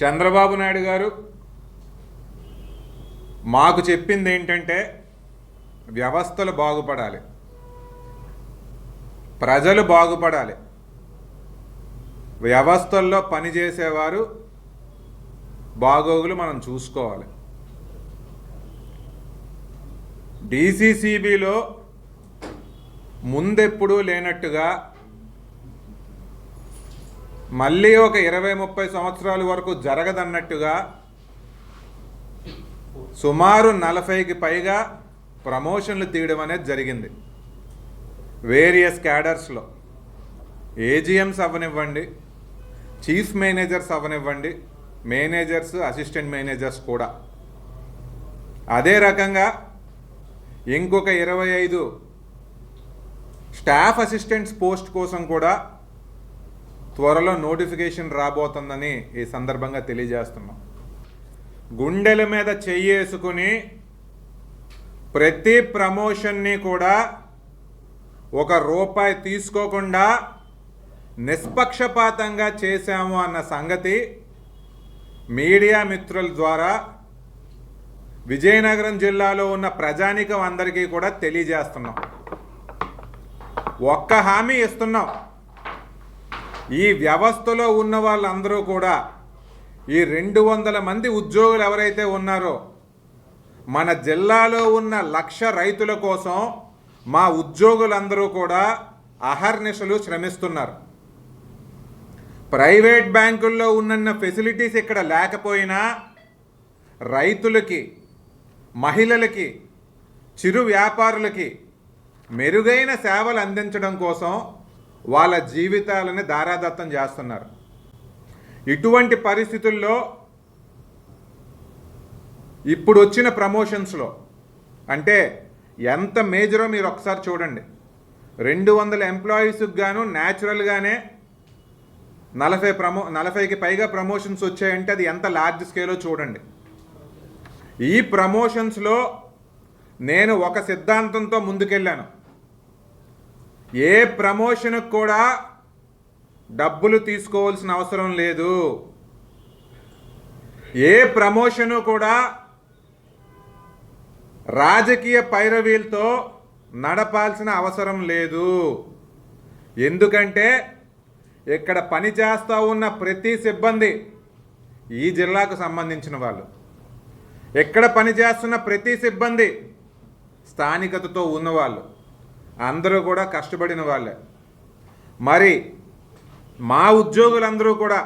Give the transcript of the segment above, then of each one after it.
చంద్రబాబు నాయుడు గారు మాకు చెప్పింది ఏంటంటే వ్యవస్థలు బాగుపడాలి, ప్రజలు బాగుపడాలి, వ్యవస్థల్లో పనిచేసేవారు బాగోగులు మనం చూసుకోవాలి. డీసీసీబీలో ముందెప్పుడూ లేనట్టుగా మళ్ళీ ఒక 20-30 సంవత్సరాల వరకు జరగదన్నట్టుగా సుమారు 40కి పైగా ప్రమోషన్లు తీయడం అనేది జరిగింది. వేరియస్ క్యాడర్స్లో ఏజీఎంస్ అవ్వనివ్వండి, చీఫ్ మేనేజర్స్ అవ్వనివ్వండి, మేనేజర్స్, అసిస్టెంట్ మేనేజర్స్ కూడా. అదే రకంగా ఇంకొక 25 స్టాఫ్ అసిస్టెంట్స్ పోస్ట్ కోసం కూడా త్వరలో నోటిఫికేషన్ రాబోతుందని ఈ సందర్భంగా తెలియజేస్తున్నాం. గుండెల మీద చెయ్యేసుకుని ప్రతి ప్రమోషన్ని కూడా ₹1 తీసుకోకుండా నిష్పక్షపాతంగా చేశాము అన్న సంగతి మీడియా మిత్రుల ద్వారా విజయనగరం జిల్లాలో ఉన్న ప్రజానీకం అందరికీ కూడా తెలియజేస్తున్నాం. ఒక్క హామీ ఇస్తున్నాం, ఈ వ్యవస్థలో ఉన్న వాళ్ళందరూ కూడా, ఈ 200 మంది ఉద్యోగులు ఎవరైతే ఉన్నారో, మన జిల్లాలో ఉన్న 1,00,000 రైతుల కోసం మా ఉద్యోగులందరూ కూడా అహర్నిశలు శ్రమిస్తున్నారు. ప్రైవేట్ బ్యాంకుల్లో ఉన్న ఫెసిలిటీస్ ఇక్కడ లేకపోయినా రైతులకి, మహిళలకి, చిరు వ్యాపారులకి మెరుగైన సేవలు అందించడం కోసం వాళ్ళ జీవితాలని దారాదత్తం చేస్తున్నారు. ఇటువంటి పరిస్థితుల్లో ఇప్పుడు వచ్చిన ప్రమోషన్స్లో అంటే ఎంత మేజరో మీరు ఒకసారి చూడండి. 200 ఎంప్లాయీస్కి గాను న్యాచురల్గానే 40కి పైగా ప్రమోషన్స్ వచ్చాయంటే అది ఎంత లార్జ్ స్కేలో చూడండి. ఈ ప్రమోషన్స్లో నేను ఒక సిద్ధాంతంతో ముందుకెళ్ళాను. ఏ ప్రమోషన్కి కూడా డబ్బులు తీసుకోవాల్సిన అవసరం లేదు, ఏ ప్రమోషను కూడా రాజకీయ పైరవీలతో నడపాల్సిన అవసరం లేదు. ఎందుకంటే ఇక్కడ పనిచేస్తూ ఉన్న ప్రతి సిబ్బంది ఈ జిల్లాకు సంబంధించిన వాళ్ళు, ఎక్కడ పనిచేస్తున్న ప్రతి సిబ్బంది స్థానికతతో ఉన్నవాళ్ళు, అందరూ కూడా కష్టపడిన వాళ్ళే. మరి మా ఉద్యోగులందరూ కూడా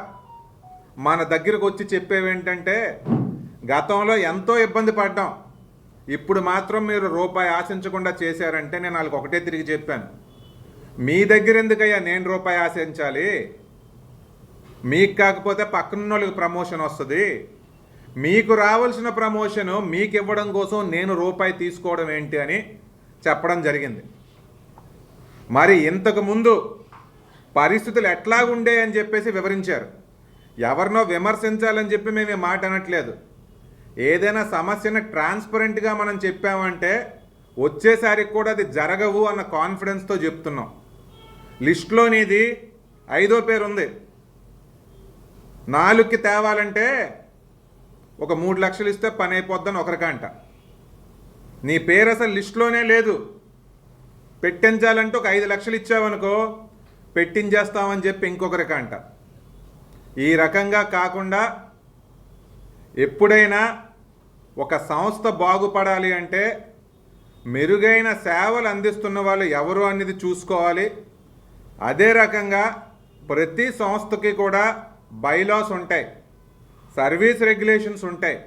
మన దగ్గరకు వచ్చి చెప్పేవేంటంటే, గతంలో ఎంతో ఇబ్బంది పడ్డాం, ఇప్పుడు మాత్రం మీరు ₹1 ఆశించకుండా చేశారంటే నేను వాళ్ళకి ఒకటే తిరిగి చెప్పాను, మీ దగ్గర ఎందుకయ్యా నేను ₹1 ఆశించాలి? మీకు కాకపోతే పక్కన వాళ్ళకి ప్రమోషన్ వస్తుంది, మీకు రావాల్సిన ప్రమోషను మీకు ఇవ్వడం కోసం నేను ₹1 తీసుకోవడం ఏంటి అని చెప్పడం జరిగింది. మరి ఇంతకుముందు పరిస్థితులు ఎట్లాగుండే అని చెప్పేసి వివరించారు. ఎవరినో విమర్శించాలని చెప్పి మేము ఈ మాట అనట్లేదు. ఏదైనా సమస్యను ట్రాన్స్పరెంట్గా మనం చెప్పామంటే వచ్చేసరికి కూడా అది జరగవు అన్న కాన్ఫిడెన్స్తో చెప్తున్నాం. లిస్టులోనిది 5వ పేరు ఉంది. 4కి తేవాలంటే ఒక 3 లక్షలు ఇస్తే పని అయిపోద్దని ఒకరికంట. నీ పేరు అసలు లిస్టులోనే లేదు, పెట్టించాలంటే ఒక 5 లక్షలు ఇచ్చావనుకో పెట్టించేస్తామని చెప్పి ఇంకొకరికంట. ఈ రకంగా కాకుండా ఎప్పుడైనా ఒక సంస్థ బాగుపడాలి అంటే మెరుగైన సేవలు అందిస్తున్న వాళ్ళు ఎవరు అనేది చూసుకోవాలి. అదే రకంగా ప్రతి సంస్థకి కూడా బైలాస్ ఉంటాయి, సర్వీస్ రెగ్యులేషన్స్ ఉంటాయి.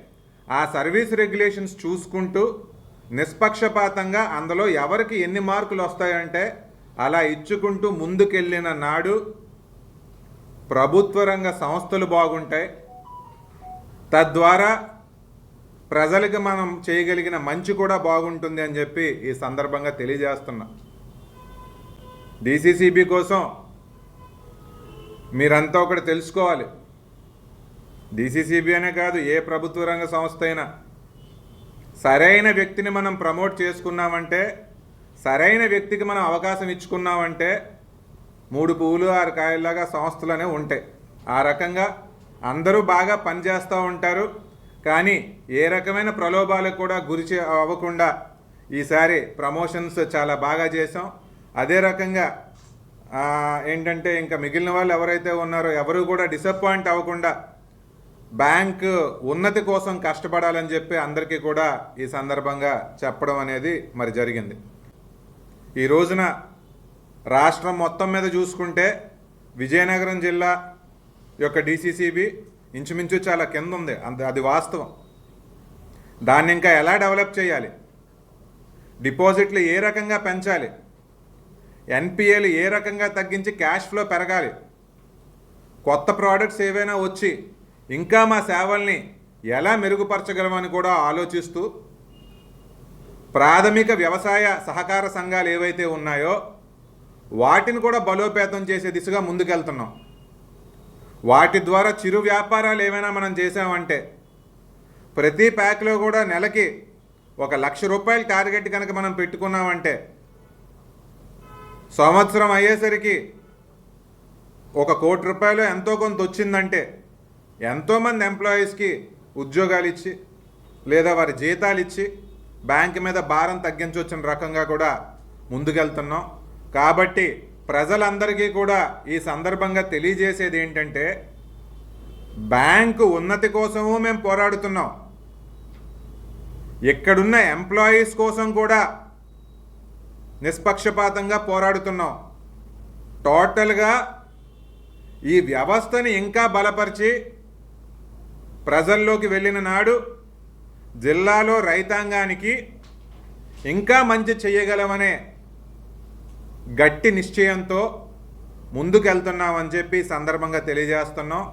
ఆ సర్వీస్ రెగ్యులేషన్స్ చూసుకుంటూ నిష్పక్షపాతంగా అందులో ఎవరికి ఎన్ని మార్కులు వస్తాయంటే అలా ఇచ్చుకుంటూ ముందుకెళ్ళిన నాడు ప్రభుత్వ రంగ సంస్థలు బాగుంటాయి. తద్వారా ప్రజలకు మనం చేయగలిగిన మంచి కూడా బాగుంటుంది అని చెప్పి ఈ సందర్భంగా తెలియజేస్తున్నా. డీసీసీబీ కోసం మీరంతా ఒకటి తెలుసుకోవాలి. డీసీసీబీ అనే కాదు, ఏ ప్రభుత్వ రంగ సంస్థ అయినా సరైన వ్యక్తిని మనం ప్రమోట్ చేసుకున్నామంటే, సరైన వ్యక్తికి మనం అవకాశం ఇచ్చుకున్నామంటే 3 పువ్వులు 6 కాయల్లాగా సంస్థలనే ఉంటాయి. ఆ రకంగా అందరూ బాగా పనిచేస్తూ ఉంటారు. కానీ ఏ రకమైన ప్రలోభాలకు కూడా అవ్వకుండా ఈసారి ప్రమోషన్స్ చాలా బాగా చేసాం. అదే రకంగా ఏంటంటే ఇంకా మిగిలిన వాళ్ళు ఎవరైతే ఉన్నారో ఎవరు కూడా డిసప్పాయింట్ అవ్వకుండా బ్యాంకు ఉన్నతి కోసం కష్టపడాలని చెప్పి అందరికీ కూడా ఈ సందర్భంగా చెప్పడం అనేది మరి జరిగింది. ఈ రోజున రాష్ట్రం మొత్తం మీద చూసుకుంటే విజయనగరం జిల్లా యొక్క డిసిసిబి ఇంచుమించు చాలా కింద ఉంది, అది వాస్తవం. దాన్ని ఇంకా ఎలా డెవలప్ చేయాలి, డిపాజిట్లు ఏ రకంగా పెంచాలి, ఎన్పిఏలు ఏ రకంగా తగ్గించి క్యాష్ ఫ్లో పెరగాలి, కొత్త ప్రోడక్ట్స్ ఏవైనా వచ్చి ఇంకా మా సేవల్ని ఎలా మెరుగుపరచగలమని కూడా ఆలోచిస్తూ ప్రాథమిక వ్యవసాయ సహకార సంఘాలు ఏవైతే ఉన్నాయో వాటిని కూడా బలోపేతం చేసే దిశగా ముందుకెళ్తున్నాం. వాటి ద్వారా చిరు వ్యాపారాలు ఏమైనా మనం చేసామంటే ప్రతి ప్యాక్లో కూడా నెలకి 1,00,000 రూపాయల టార్గెట్ కనుక మనం పెట్టుకున్నామంటే సంవత్సరం అయ్యేసరికి 1 కోటి రూపాయలు ఎంతో కొంత వచ్చిందంటే ఎంతోమంది ఎంప్లాయీస్కి ఉద్యోగాలు ఇచ్చి లేదా వారి జీతాలు ఇచ్చి బ్యాంక్ మీద భారం తగ్గించవచ్చిన రకంగా కూడా ముందుకెళ్తున్నాం. కాబట్టి ప్రజలందరికీ కూడా ఈ సందర్భంగా తెలియజేసేది ఏంటంటే బ్యాంకు ఉన్నతి కోసము మేము పోరాడుతున్నాం, ఇక్కడున్న ఎంప్లాయీస్ కోసం కూడా నిష్పక్షపాతంగా పోరాడుతున్నాం. టోటల్గా ఈ వ్యవస్థని ఇంకా బలపరిచి ప్రజల్లోకి వెళ్ళిన నాడు జిల్లాలో రైతాంగానికి ఇంకా మంచి చేయగలమనే గట్టి నిశ్చయంతో ముందుకెళ్తున్నామని చెప్పి సందర్భంగా తెలియజేస్తున్నాం.